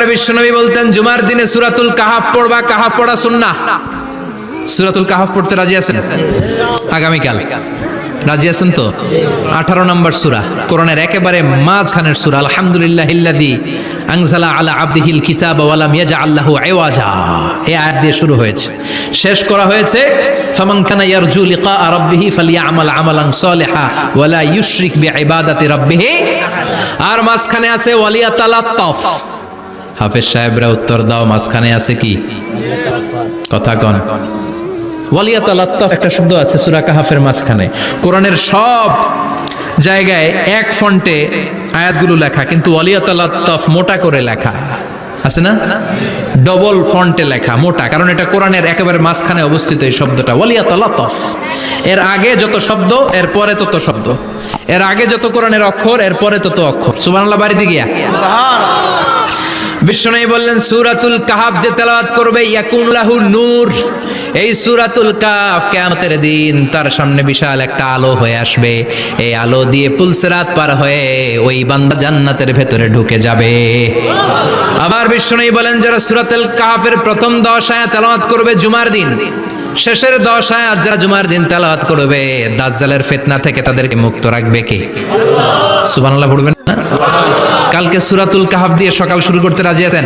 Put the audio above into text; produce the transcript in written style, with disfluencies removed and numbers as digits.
পরে বিশ্বনবী বলতেন জুমার দিনে সূরাতুল কাহাফ পড়বা, কাহাফ পড়া সুন্নাহ। সূরাতুল কাহাফ পড়তে রাজি আছেন? আগামীকাল রাজি আছেন তো? 18 নম্বর সূরা, কোরআনের একেবারে মাঝখানের সূরা। আলহামদুলিল্লাহিল্লাযী আনজালা আলা আবদিহিল কিতাবা ওয়া লাম ইয়াজআল লাহু ইওয়াজা, এই আয়াত দিয়ে শুরু হয়েছে, শেষ করা হয়েছে ফামান কানা ইয়ারজু লিকা রাব্বিহি ফালইআমাল আমালান সালিহা ওয়া লা ইউশরিক বিইবাদাতি রাব্বিহি। আর মাঝখানে আছে ওয়ালিয়াতালাত্তাফ। হাফেজ সাহেবরা উত্তর দাও, মাঝখানে আছে কি? কথা কন। ওয়ালিয়াতালাত্তাফ একটা শব্দ আছে সূরা কাহাফের মাঝখানে। কোরআনের সব জায়গায় এক ফন্টে আয়াতগুলো লেখা, কিন্তু ওয়ালিয়াতালাত্তাফ মোটা করে লেখা আছে না? ডবল ফন্টে লেখা, মোটা, কারণ এটা কোরআনের একেবারে মাঝখানে অবস্থিত এই শব্দটা ওয়ালিয়াতালাত্তাফ। এর আগে যত শব্দ এর পরে তত শব্দ, এর আগে যত কোরআনের অক্ষর এর পরে তত অক্ষর। সুবহানাল্লাহ বাড়িতে গিয়া বিশ্বনবী বললেন সূরাতুল কাহাফ যে তেলাওয়াত করবে ইয়াকুন লাহু নূর, এই সূরাতুল কাহাফ কিয়ামতের দিন তার সামনে বিশাল একটা আলো হয়ে আসবে। এই আলো দিয়ে পুলসিরাত পার হয়ে ওই বান্দা জান্নাতের ভেতরে ঢুকে যাবে। আবার বিশ্বনবী বলেন যারা সূরাতুল কাহাফের প্রথম 10 আয়াত তেলাওয়াত করবে জুমার দিন, শেষের 10 আয়াত যারা জুমার দিন তেলাওয়াত করবে, দাজ্জালের ফিতনা থেকে তাদেরকে মুক্ত রাখবে কে? সুবহানাল্লাহ পড়বেন না? কালকে সূরাতুল কাহাফ দিয়ে সকাল শুরু করতে রাজি আছেন?